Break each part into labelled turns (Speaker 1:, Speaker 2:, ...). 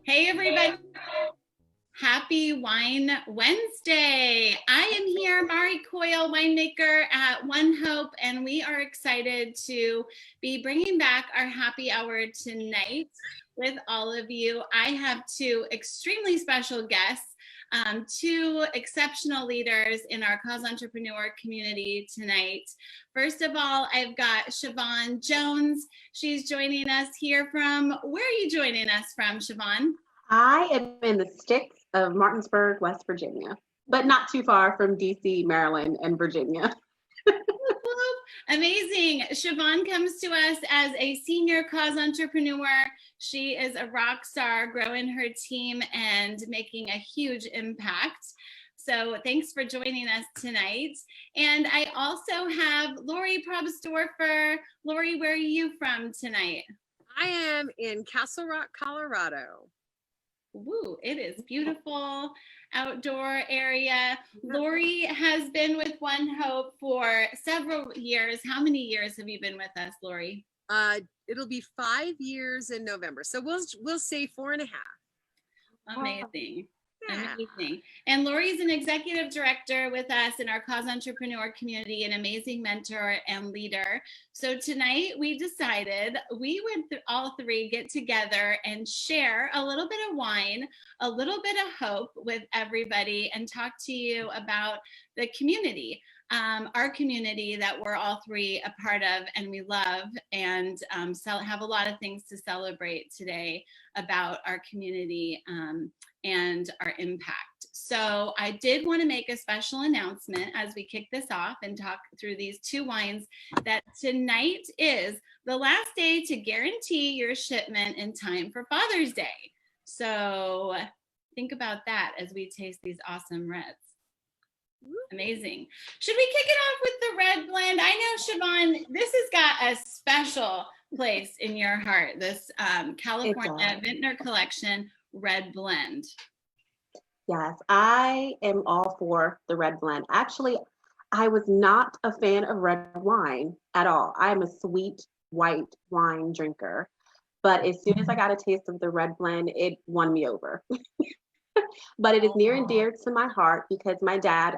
Speaker 1: Hey everybody, happy Wine Wednesday. I am here, Mari Coyle, winemaker at ONEHOPE, and we are excited to be bringing back our happy hour tonight with all of you. I have two extremely special guests. Two exceptional leaders in our Cause Entrepreneur community tonight. First of all, I've got Siobhan Jones. She's joining us here from, where are you joining us from, Siobhan?
Speaker 2: I am in the sticks of Martinsburg, West Virginia, but not too far from DC, Maryland, and Virginia.
Speaker 1: Amazing. Siobhan comes to us as a senior cause entrepreneur. She is a rock star, growing her team and making a huge impact. So thanks for joining us tonight. And I also have Lori Probstorfer. Lori, where are you from tonight?
Speaker 3: I am in Castle Rock, Colorado.
Speaker 1: Woo, it is beautiful outdoor area. Lori has been with ONEHOPE for several years. How many years have you been with us, Lori?
Speaker 3: It'll be 5 years in November, so we'll say 4.5.
Speaker 1: Amazing.
Speaker 3: Yeah.
Speaker 1: Amazing. And Lori's an executive director with us in our Cause Entrepreneur community, an amazing mentor and leader. So tonight we decided we would all three get together and share a little bit of wine, a little bit of hope with everybody, and talk to you about the community. Our community that we're all three a part of and we love, and have a lot of things to celebrate today about our community and our impact. So I did want to make a special announcement as we kick this off and talk through these two wines, that tonight is the last day to guarantee your shipment in time for Father's Day. So think about that as we taste these awesome reds. Amazing. Should we kick it off with the red blend? I know, Siobhan, this has got a special place in your heart, this California Vintner Collection red blend.
Speaker 2: Yes, I am all for the red blend. Actually, I was not a fan of red wine at all. I'm a sweet white wine drinker. But as soon as I got a taste of the red blend, it won me over. But it is near and dear to my heart because my dad,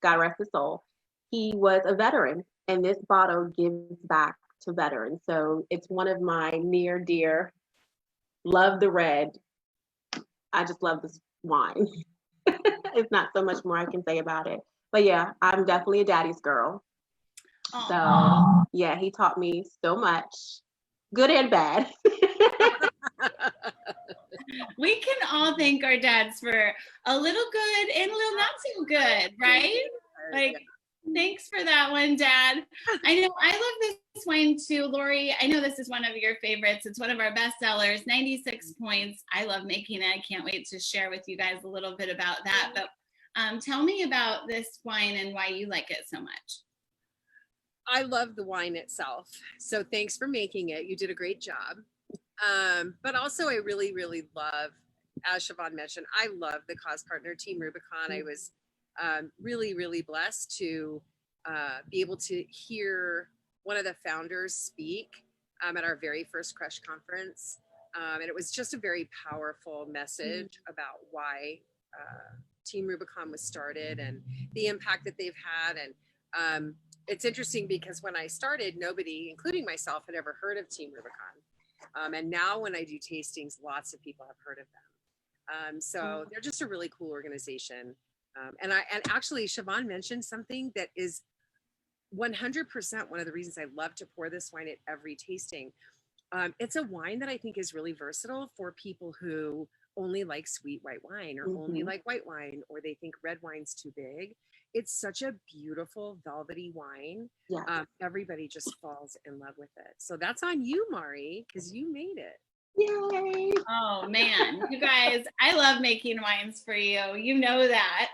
Speaker 2: God rest his soul, he was a veteran, and this bottle gives back to veterans. So it's one of my near dear. Love the red. I just love this wine. It's not so much more I can say about it. But yeah, I'm definitely a daddy's girl. So yeah, he taught me so much, good and bad.
Speaker 1: We can all thank our dads for a little good and a little not so good, right? Like, thanks for that one, Dad. I know I love this wine too, Lori. I know this is one of your favorites. It's one of our best sellers, 96 points. I love making it. I can't wait to share with you guys a little bit about that. But tell me about this wine and why you like it so much.
Speaker 3: I love the wine itself. So thanks for making it. You did a great job. But also I really, really love, as Siobhan mentioned, I love the Cause Partner Team Rubicon. I was really, really blessed to be able to hear one of the founders speak at our very first Crush conference. And it was just a very powerful message about why Team Rubicon was started and the impact that they've had. And it's interesting because when I started, nobody, including myself, had ever heard of Team Rubicon. And now when I do tastings, lots of people have heard of them. So they're just a really cool organization. And actually, Siobhan mentioned something that is 100% one of the reasons I love to pour this wine at every tasting. It's a wine that I think is really versatile for people who only like sweet white wine or only like white wine, or they think red wine's too big. It's such a beautiful velvety wine. Yeah. Everybody just falls in love with it. So that's on you, Mari, because you made it.
Speaker 2: Yay!
Speaker 1: Oh man, you guys, I love making wines for you. You know that.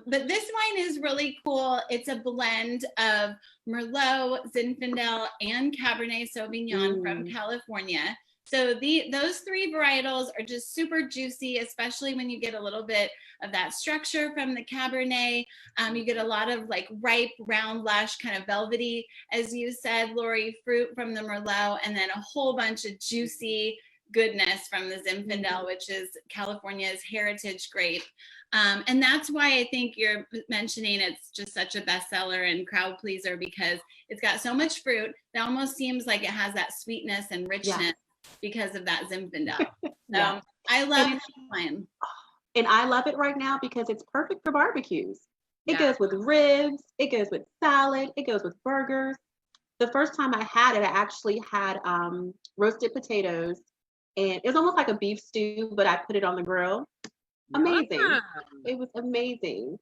Speaker 1: But this wine is really cool. It's a blend of Merlot, Zinfandel, and Cabernet Sauvignon from California. So those three varietals are just super juicy, especially when you get a little bit of that structure from the Cabernet. You get a lot of like ripe, round, lush, kind of velvety, as you said, Lori, fruit from the Merlot, and then a whole bunch of juicy goodness from the Zinfandel, which is California's heritage grape. And that's why I think you're mentioning it's just such a bestseller and crowd pleaser, because it's got so much fruit that almost seems like it has that sweetness and richness because of that Zinfandel. So I love that wine.
Speaker 2: And I love it right now because it's perfect for barbecues. It goes with ribs, it goes with salad, it goes with burgers. The first time I had it, I actually had roasted potatoes, and it was almost like a beef stew, but I put it on the grill. Amazing.
Speaker 3: Yeah.
Speaker 2: It was amazing.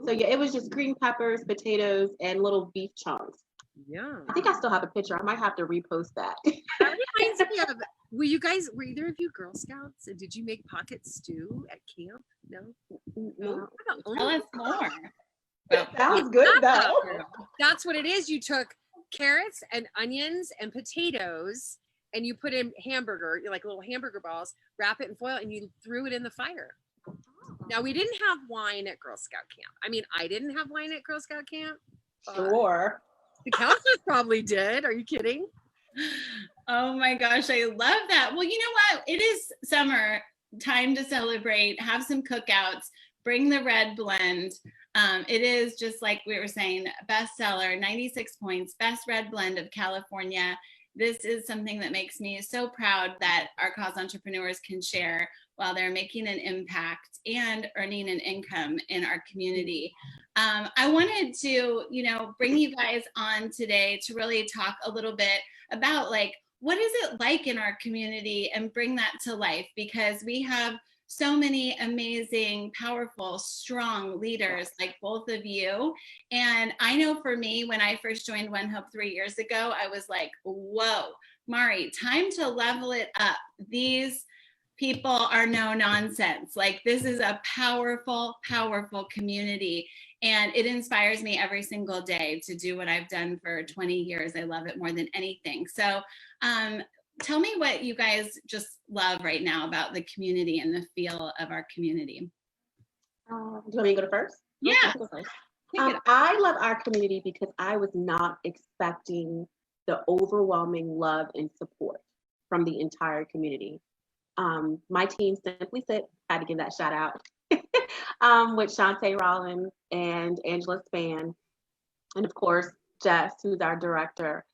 Speaker 2: So yeah, it was just green peppers, potatoes, and little beef chunks.
Speaker 3: Yeah.
Speaker 2: I think I still have a picture. I might have to repost that.
Speaker 3: That reminds me of, were either of you Girl Scouts? And did you make pocket stew at camp? No?
Speaker 2: No.
Speaker 1: Tell us more.
Speaker 2: It sounds good though.
Speaker 3: That's what it is. You took carrots and onions and potatoes and you put in hamburger, like little hamburger balls, wrap it in foil, and you threw it in the fire. Now, we didn't have wine at Girl Scout camp. I mean, I didn't have wine at Girl Scout camp.
Speaker 2: Sure.
Speaker 3: The counselors probably did. Are you kidding?
Speaker 1: Oh my gosh, I love that. Well, you know what? It is summer, time to celebrate, have some cookouts, bring the red blend. It is, just like we were saying, bestseller, 96 points, best red blend of California. This is something that makes me so proud that our cause entrepreneurs can share while they're making an impact and earning an income in our community. I wanted to, bring you guys on today to really talk a little bit about, like, what is it like in our community, and bring that to life, because we have so many amazing, powerful, strong leaders like both of you. And I know for me, when I first joined ONEHOPE 3 years ago, I was like, whoa, Mari, time to level it up. These people are no nonsense. Like, this is a powerful, powerful community. And it inspires me every single day to do what I've done for 20 years. I love it more than anything. So tell me what you guys just love right now about the community and the feel of our community.
Speaker 2: Do you want me to go first?
Speaker 1: Yeah.
Speaker 2: Go first. I love our community because I was not expecting the overwhelming love and support from the entire community. My team, Simply Sit, had to give that shout out, with Shantae Rollins and Angela Spann, and of course, Jess, who's our director.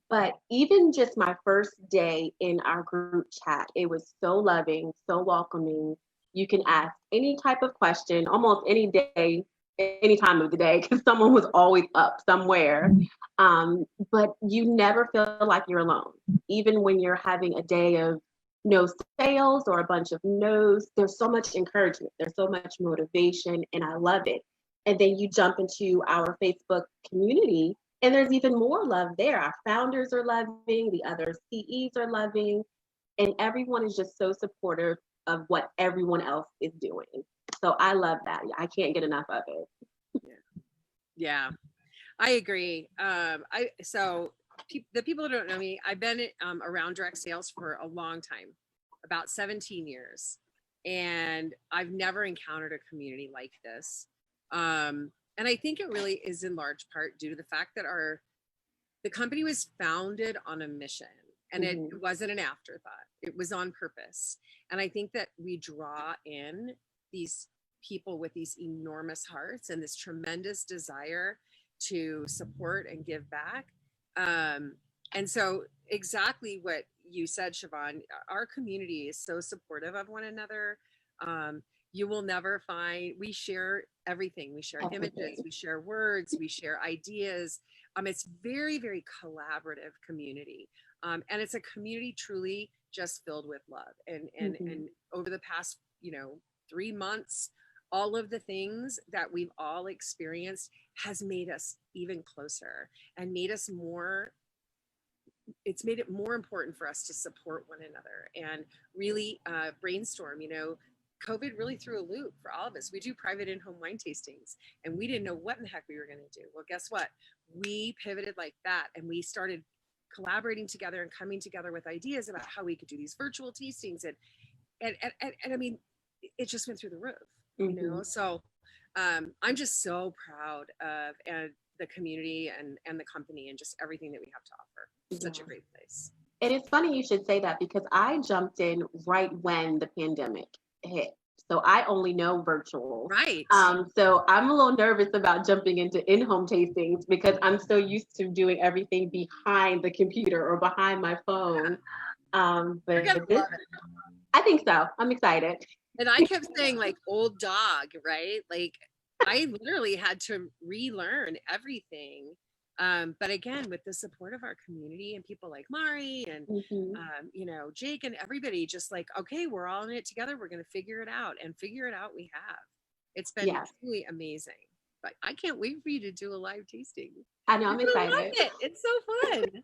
Speaker 2: But even just my first day in our group chat, it was so loving, so welcoming. You can ask any type of question, almost any day, any time of the day, because someone was always up somewhere. But you never feel like you're alone. Even when you're having a day of no sales or a bunch of no's, there's so much encouragement, there's so much motivation, and I love it. And then you jump into our Facebook community, and there's even more love there. Our founders are loving, the other CEs are loving, and everyone is just so supportive of what everyone else is doing. So I love that. I can't get enough of it.
Speaker 3: Yeah, I agree. The people who don't know me, I've been around direct sales for a long time, about 17 years, and I've never encountered a community like this. And I think it really is in large part due to the fact that the company was founded on a mission, and it wasn't an afterthought. It was on purpose. And I think that we draw in these people with these enormous hearts and this tremendous desire to support and give back. And so exactly what you said, Siobhan, our community is so supportive of one another. You will never find, we share everything. We share images, we share words, we share ideas. It's very, very collaborative community. And it's a community truly just filled with love. And over the past, 3 months, all of the things that we've all experienced has made us even closer and made us it's made it more important for us to support one another and really brainstorm. COVID really threw a loop for all of us. We do private in-home wine tastings, and we didn't know what in the heck we were going to do. Well, guess what? We pivoted like that, and we started collaborating together and coming together with ideas about how we could do these virtual tastings. And I mean, it just went through the roof, So I'm just so proud of the community and the company and just everything that we have to offer. It's such a great place.
Speaker 2: And it's funny you should say that because I jumped in right when the pandemic hit. So I only know virtual.
Speaker 3: Right.
Speaker 2: So I'm a little nervous about jumping into in-home tastings because I'm so used to doing everything behind the computer or behind my phone.
Speaker 3: You're gonna
Speaker 2: But this,
Speaker 3: love it.
Speaker 2: I think so. I'm excited.
Speaker 3: And I kept saying like old dog, right? Like I literally had to relearn everything. But again, with the support of our community and people like Mari and
Speaker 2: Mhm.
Speaker 3: you know, Jake and everybody, just like, okay, we're all in it together. We're gonna figure it out, and figure it out we have. It's been
Speaker 2: Yes,
Speaker 3: truly amazing. But I can't wait for you to do a live tasting.
Speaker 2: I know.
Speaker 3: You're
Speaker 2: I'm
Speaker 3: gonna love
Speaker 2: excited.
Speaker 3: it. It's so fun.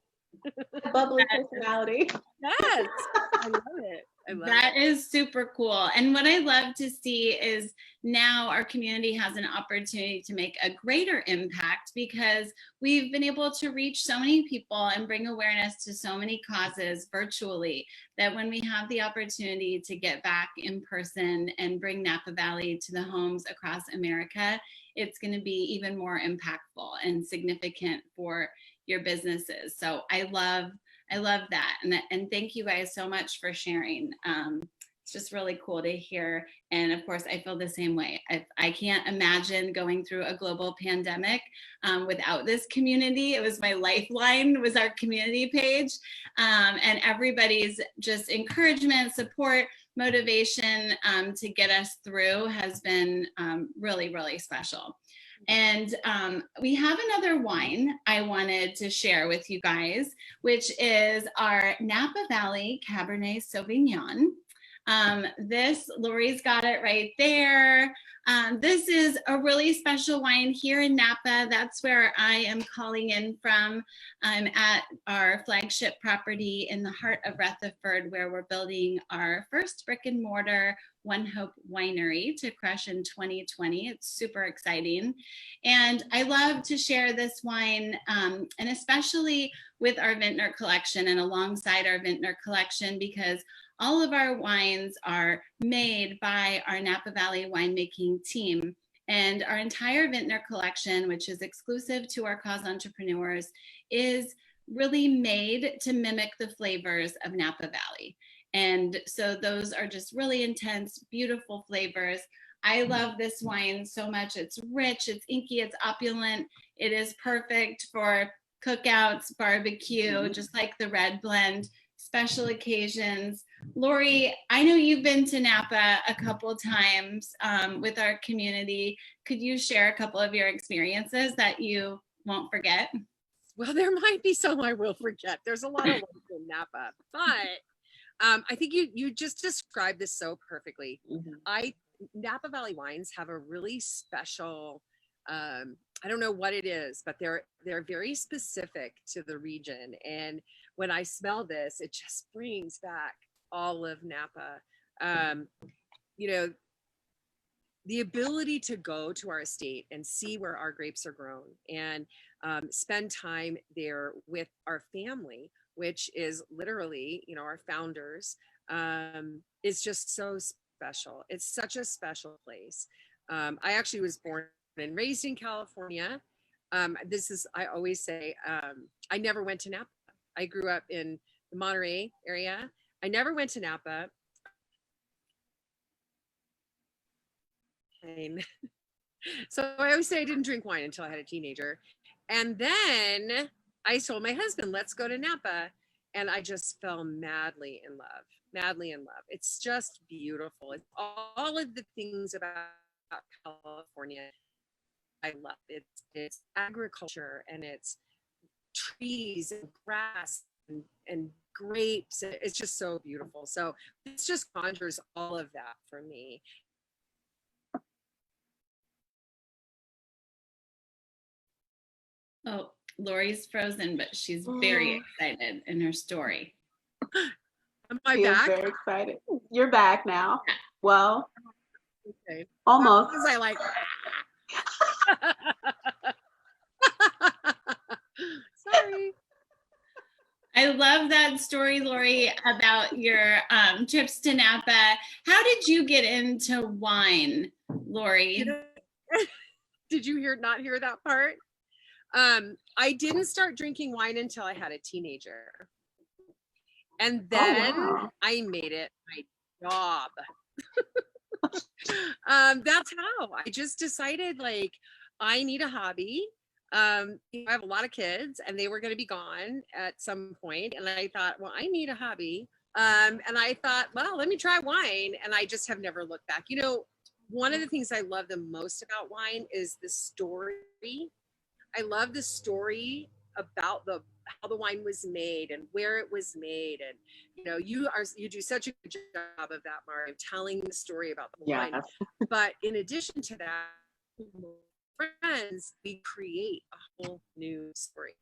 Speaker 2: Bubbly personality.
Speaker 3: Yes. I love it. I love
Speaker 1: That
Speaker 3: it.
Speaker 1: is super cool. And what I love to see is now our community has an opportunity to make a greater impact because we've been able to reach so many people and bring awareness to so many causes virtually that when we have the opportunity to get back in person and bring Napa Valley to the homes across America, it's going to be even more impactful and significant for your businesses. So I love that. And thank you guys so much for sharing. It's just really cool to hear. And of course, I feel the same way. I can't imagine going through a global pandemic without this community. It was my lifeline, was our community page. And everybody's just encouragement, support, motivation to get us through has been really, really special. And we have another wine I wanted to share with you guys, which is our Napa Valley Cabernet Sauvignon. This, Lori's got it right there. This is a really special wine here in Napa. That's where I am calling in from. I'm at our flagship property in the heart of Rutherford, where we're building our first brick and mortar ONEHOPE winery to crush in 2020. It's super exciting. And I love to share this wine, and especially with our Vintner collection and alongside our Vintner collection, because all of our wines are made by our Napa Valley winemaking team. And our entire Vintner collection, which is exclusive to our cause entrepreneurs, is really made to mimic the flavors of Napa Valley. And so those are just really intense, beautiful flavors. I love this wine so much. It's rich, it's inky, it's opulent. It is perfect for cookouts, barbecue, just like the red blend, special occasions. Lori, I know you've been to Napa a couple times with our community. Could you share a couple of your experiences that you won't forget?
Speaker 3: Well, there might be some I will forget. There's a lot of wines in Napa, but I think you just described this so perfectly. Napa Valley wines have a really special, I don't know what it is, but they're very specific to the region. And when I smell this, it just brings back all of Napa. You know, the ability to go to our estate and see where our grapes are grown and spend time there with our family, which is literally, you know, our founders, is just so special. It's such a special place. I actually was born and raised in California. I always say, I never went to Napa. I grew up in the Monterey area. I never went to Napa. So I always say I didn't drink wine until I had a teenager. And then I told my husband, let's go to Napa. And I just fell madly in love. It's just beautiful. It's all of the things about California I love. It's agriculture and it's trees and grass and grapes. It's just so beautiful. So it just conjures all of that for me.
Speaker 1: Oh, Lori's frozen, but she's very excited in her story.
Speaker 3: Am I
Speaker 2: She is
Speaker 3: back?
Speaker 2: very excited. You're back now. Well,
Speaker 3: Okay.
Speaker 2: almost.
Speaker 3: Was I like? Sorry.
Speaker 1: I love that story, Lori, about your trips to Napa. How did you get into wine, Lori?
Speaker 3: Did you not hear that part? I didn't start drinking wine until I had a teenager. And
Speaker 2: Oh,
Speaker 3: then
Speaker 2: wow.
Speaker 3: I made it my job. That's how I just decided, like, I need a hobby. I have a lot of kids and they were going to be gone at some point. And I thought, well, I need a hobby. And I thought, well, let me try wine. And I just have never looked back. You know, one of the things I love the most about wine is the story. I love the story about how the wine was made and where it was made. And you know, you do such a good job of that, Mark, of telling the story about the wine.
Speaker 2: Yes.
Speaker 3: But in addition to that, friends, we create a whole new story.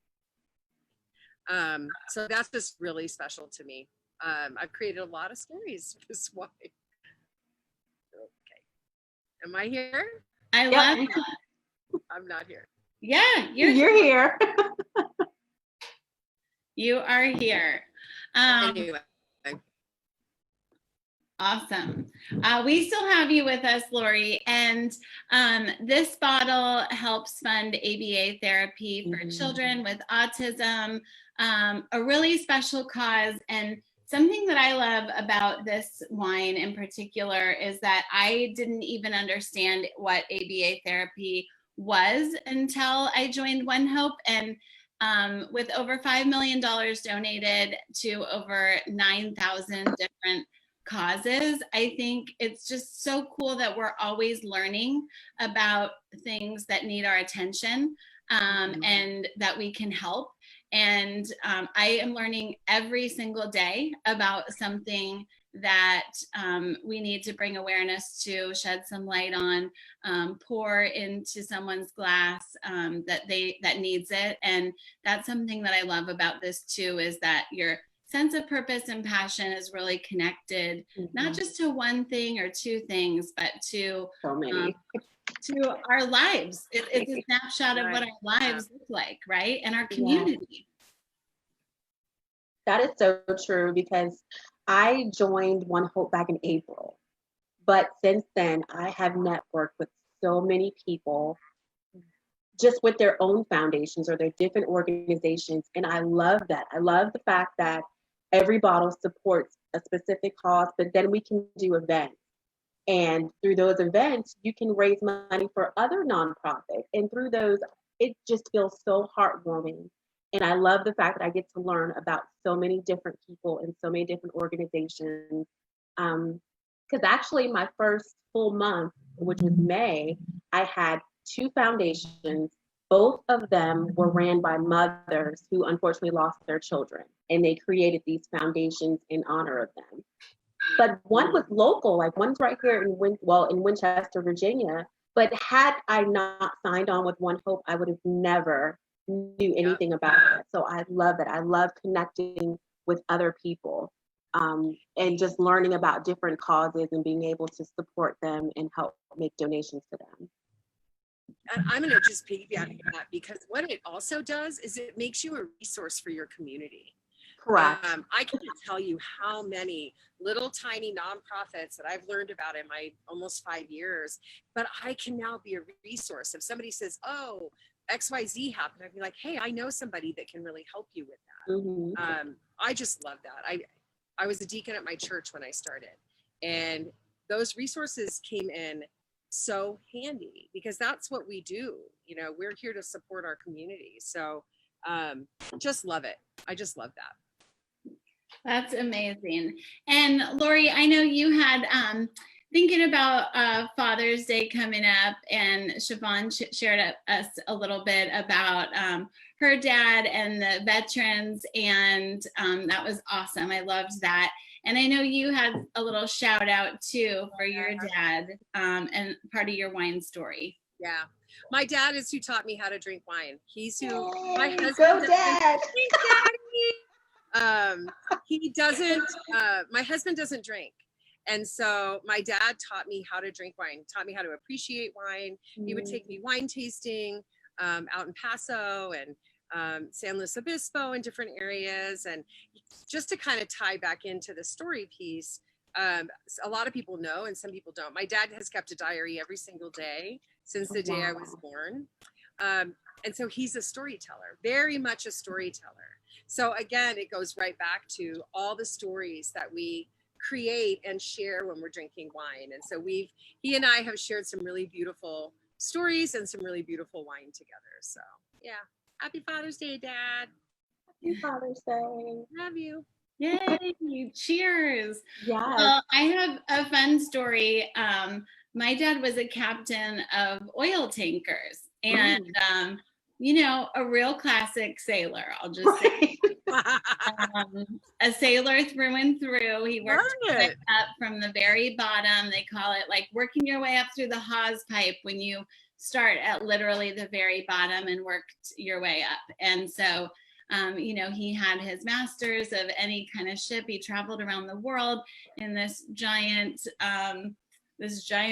Speaker 3: So that's just really special to me. I've created a lot of stories with this wine. Okay. Am I here?
Speaker 1: I
Speaker 2: Yep.
Speaker 1: love that.
Speaker 3: I'm not here.
Speaker 1: Yeah,
Speaker 2: You're here.
Speaker 1: you are here.
Speaker 3: Anyway.
Speaker 1: Awesome. We still have you with us, Lori, and this bottle helps fund ABA therapy for children with autism, a really special cause. And something that I love about this wine in particular is that I didn't even understand what ABA therapy was until I joined ONEHOPE. And with over $5 million donated to over 9,000 different causes, I think it's just so cool that we're always learning about things that need our attention, and that we can help. And I am learning every single day about something that we need to bring awareness to, shed some light on, pour into someone's glass that needs it. And that's something that I love about this too, is that your sense of purpose and passion is really connected, not just to one thing or two things, but to
Speaker 2: So many.
Speaker 1: to our lives. It's a snapshot of what our lives look like, right? And our community.
Speaker 2: That is so true, because I joined ONEHOPE back in April. But since then, I have networked with so many people just with their own foundations or their different organizations. And I love that. I love the fact that every bottle supports a specific cause, but then we can do events. And through those events, you can raise money for other nonprofits. And through those, it just feels so heartwarming. And I love the fact that I get to learn about so many different people and so many different organizations. Because actually, my first full month, which was May, I had 2 foundations. Both of them were ran by mothers who unfortunately lost their children, and they created these foundations in honor of them. But one was local, like one's right here in Winchester, Virginia. But had I not signed on with ONEHOPE, I would have never knew anything about it. So I love that. I love connecting with other people, and just learning about different causes and being able to support them and help make donations to them.
Speaker 3: And I'm going to just piggyback on that, because what it also does is it makes you a resource for your community.
Speaker 2: Correct.
Speaker 3: I can't tell you how many little tiny nonprofits that I've learned about in my almost 5 years, but I can now be a resource. If somebody says, oh, XYZ happened, I'd be like, hey, I know somebody that can really help you with that. I just love that. I was a deacon at my church when I started, and those resources came in so handy, because that's what we do. You know, we're here to support our community. So just love it. I just love that.
Speaker 1: That's amazing. And Lori, I know you had thinking about Father's Day coming up, and Siobhan shared us a little bit about her dad and the veterans, and that was awesome. I loved that. And I know you had a little shout out too for your dad, and part of your wine story.
Speaker 3: Yeah. My dad is who taught me how to drink wine. He's who my husband
Speaker 2: Go, Dad.
Speaker 3: He doesn't, my husband doesn't drink. And so my dad taught me how to drink wine, taught me how to appreciate wine. He would take me wine tasting out in Paso and San Luis Obispo and different areas. And just to kind of tie back into the story piece, a lot of people know and some people don't. My dad has kept a diary every single day since the day I was born. And And so he's a storyteller, very much a storyteller. So again, it goes right back to all the stories that we create and share when we're drinking wine. And so he and I have shared some really beautiful stories and some really beautiful wine together. So yeah, happy Father's Day, Dad.
Speaker 2: Happy Father's Day.
Speaker 3: Love you.
Speaker 1: Yay! Cheers.
Speaker 2: Yes.
Speaker 1: Well, I have a fun story. My dad was a captain of oil tankers, and a real classic sailor. I'll just say, a sailor through and through. He worked up from the very bottom. They call it like working your way up through the hawse pipe when you start at literally the very bottom and worked your way up. And so, he had his masters of any kind of ship. He traveled around the world in this giant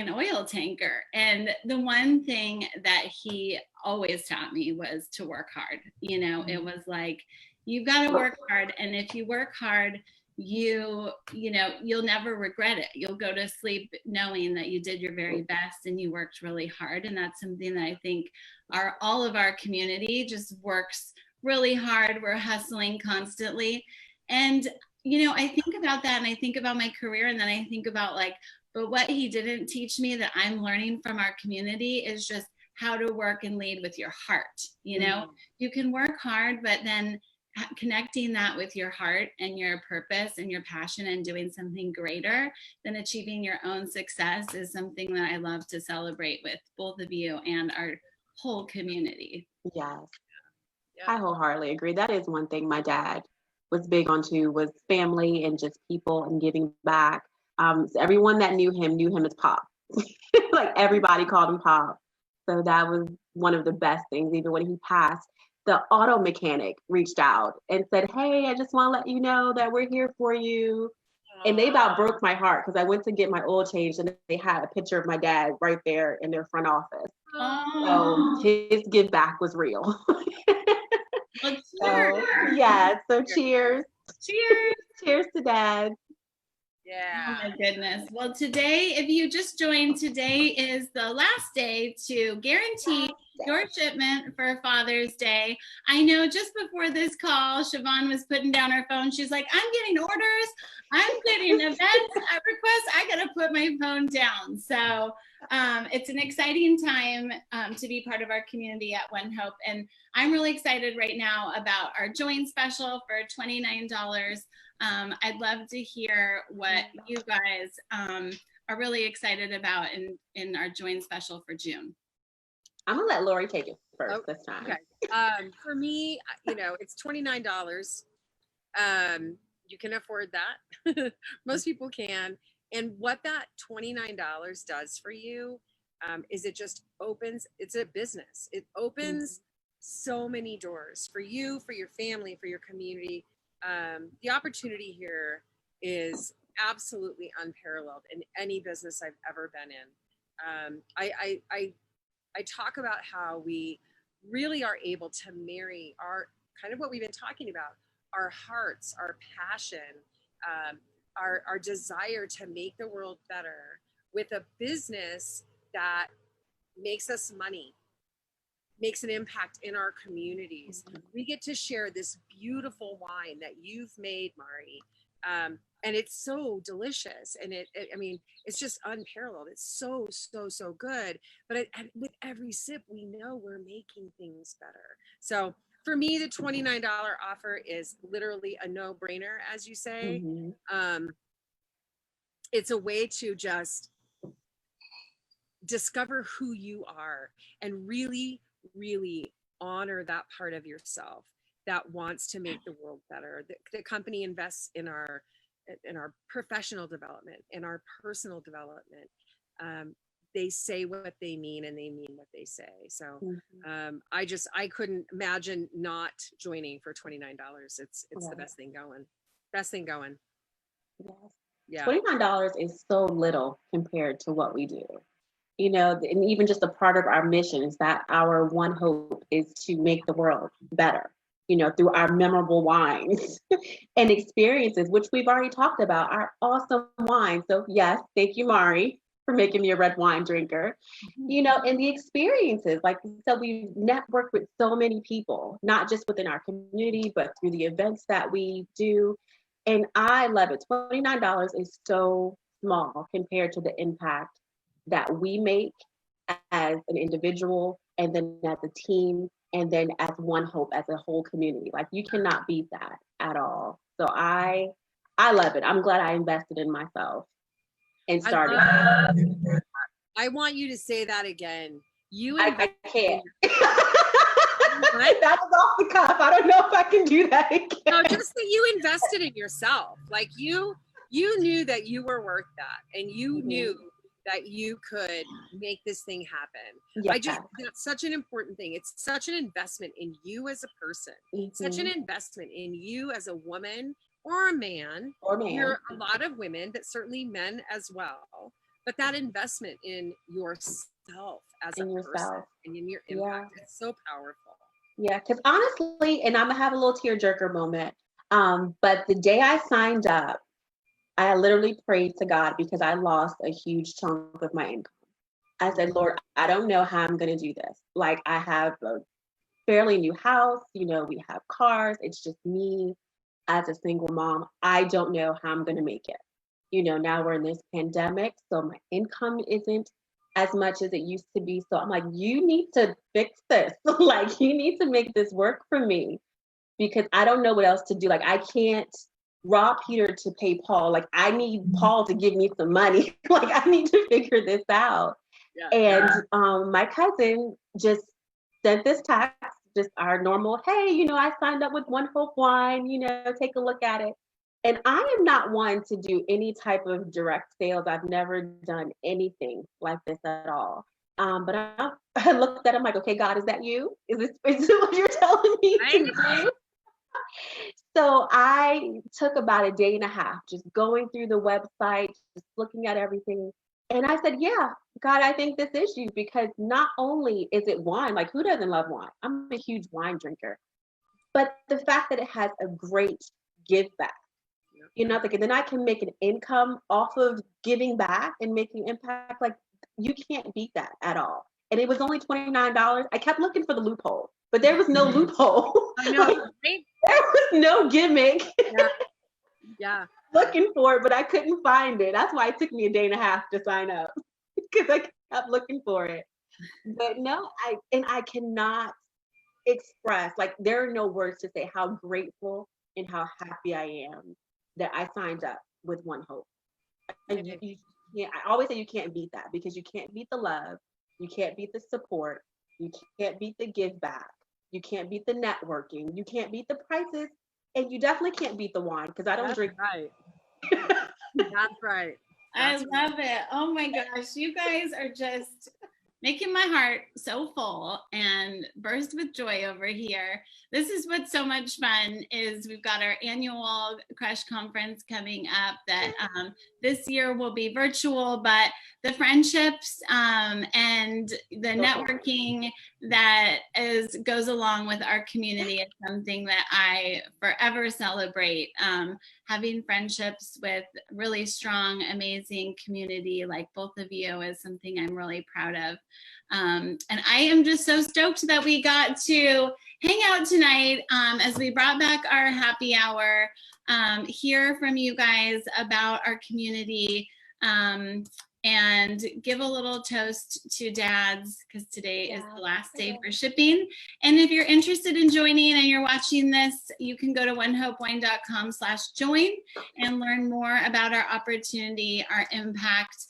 Speaker 1: oil tanker. And the one thing that he always taught me was to work hard. It was like, you've got to work hard. And if you work hard, you'll never regret it. You'll go to sleep knowing that you did your very best and you worked really hard. And that's something that I think all of our community just works really hard. We're hustling constantly. And, I think about that and I think about my career, and then I think about but what he didn't teach me that I'm learning from our community is just how to work and lead with your heart. You can work hard, but then connecting that with your heart and your purpose and your passion and doing something greater than achieving your own success is something that I love to celebrate with both of you and our whole community.
Speaker 2: Yes. I wholeheartedly agree. That is one thing my dad was big on too, was family and just people and giving back. So everyone that knew him as Pop. Like everybody called him Pop. So that was one of the best things. Even when he passed, the auto mechanic reached out and said, "Hey, I just want to let you know that we're here for you." And they about broke my heart because I went to get my oil changed and they had a picture of my dad right there in their front office. So his give back was real. So cheers. Cheers to Dad.
Speaker 3: Yeah.
Speaker 1: Oh my goodness. Well, today, if you just joined, today is the last day to guarantee your shipment for Father's Day. I know just before this call, Siobhan was putting down her phone. She's like, I'm getting orders. I'm getting event requests. I got to put my phone down. So it's an exciting time to be part of our community at ONEHOPE. And I'm really excited right now about our join special for $29. I'd love to hear what you guys are really excited about in our join special for June.
Speaker 2: I'm gonna let Lori take it first this time.
Speaker 3: Okay. For me, it's $29. You can afford that. Most people can. And what that $29 does for you is it just opens, it's a business. It opens so many doors for you, for your family, for your community. The opportunity here is absolutely unparalleled in any business I've ever been in. I talk about how we really are able to marry our kind of what we've been talking about, our hearts, our passion, our desire to make the world better with a business that makes us money, makes an impact in our communities. We get to share this beautiful wine that you've made, Mari. And it's so delicious. And it's just unparalleled. It's so, so, so good. But with every sip, we know we're making things better. So for me, the $29 offer is literally a no-brainer, as you say. It's a way to just discover who you are and really, really honor that part of yourself that wants to make the world better. The company invests in our professional development, in our personal development. They say what they mean and they mean what they say. So I couldn't imagine not joining for $29. It's the best thing going.
Speaker 2: Yes.
Speaker 3: Yeah.
Speaker 2: $29 is so little compared to what we do. And even just a part of our mission is that our one hope is to make the world better, through our memorable wines and experiences, which we've already talked about, our awesome wine. So yes, thank you, Mari. for making me a red wine drinker. You know, and the experiences, like so we've networked with so many people, not just within our community, but through the events that we do. And I love it. $29 is so small compared to the impact that we make as an individual and then as a team and then as ONEHOPE as a whole community. Like you cannot beat that at all. So I love it. I'm glad I invested in myself and started.
Speaker 3: I want you to say that again.
Speaker 2: I can't. That was off the cuff. I don't know if I can do that again.
Speaker 3: No, just that you invested in yourself. Like you knew that you were worth that, and you knew that you could make this thing happen.
Speaker 2: Yeah.
Speaker 3: That's such an important thing. It's such an investment in you as a person, such an investment in you as a woman or a man. There are a lot of women, but certainly men as well. But that investment in yourself as a person and in your impact, it's so powerful.
Speaker 2: Yeah, because honestly, and I'm gonna have a little tearjerker moment, but the day I signed up, I literally prayed to God because I lost a huge chunk of my income. I said, Lord, I don't know how I'm gonna do this. Like I have a fairly new house, you know, we have cars, it's just me as a single mom. I don't know how I'm gonna make it. You know, now we're in this pandemic, so my income isn't as much as it used to be. So I'm like, you need to fix this. Like, you need to make this work for me because I don't know what else to do. Like, I can't rob Peter to pay Paul. Like, I need Paul to give me some money. Like, I need to figure this out. Yeah. And my cousin just sent this text, just our normal, hey, you know, I signed up with ONEHOPE Wine, you know, take a look at it. And I am not one to do any type of direct sales. I've never done anything like this at all. But I looked at him like, okay, God, is that you? Is this what you're telling me to do? So I took about a day and a half just going through the website, just looking at everything. And I said, yeah, God, I think this is you because not only is it wine, like who doesn't love wine? I'm a huge wine drinker. But the fact that it has a great give back. You know, like, and then I can make an income off of giving back and making impact. Like, you can't beat that at all. And it was only $29. I kept looking for the loophole, but there was no loophole. I know, like, right? There was no gimmick.
Speaker 3: Yeah.
Speaker 2: Looking for it, but I couldn't find it. That's why it took me a day and a half to sign up because I kept looking for it. But no, I cannot express, like, there are no words to say how grateful and how happy I am that I signed up with ONEHOPE. And you can't, I always say you can't beat that because you can't beat the love, you can't beat the support, you can't beat the give back, you can't beat the networking, you can't beat the prices, and you definitely can't beat the wine because I don't drink.
Speaker 3: Right. That's right.
Speaker 1: I love it. Oh my gosh, you guys are just making my heart so full and burst with joy over here. This is what's so much fun is we've got our annual Crush Conference coming up that this year will be virtual, but the friendships and the networking that goes along with our community is something that I forever celebrate. Having friendships with really strong, amazing community like both of you is something I'm really proud of. And I am just so stoked that we got to hang out tonight as we brought back our happy hour, hear from you guys about our community, and give a little toast to dads because today is the last day for shipping. And if you're interested in joining and you're watching this, you can go to onehopewine.com/join and learn more about our opportunity, our impact.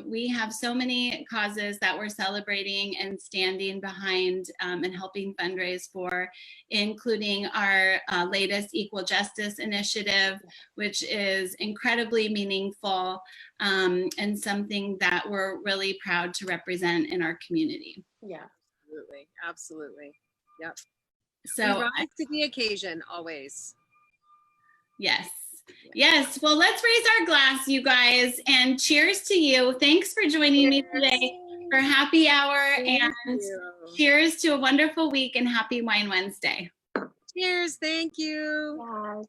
Speaker 1: We have so many causes that we're celebrating and standing behind and helping fundraise for, including our latest Equal Justice Initiative, which is incredibly meaningful and something that we're really proud to represent in our community.
Speaker 2: Yeah,
Speaker 3: absolutely. Absolutely. Yep.
Speaker 1: So
Speaker 3: we rise to the occasion always.
Speaker 1: Yes. Yes. Well, let's raise our glass, you guys, and cheers to you. Thanks for joining me today for happy hour and cheers to a wonderful week and happy Wine Wednesday.
Speaker 3: Cheers. Thank you.
Speaker 2: Yes.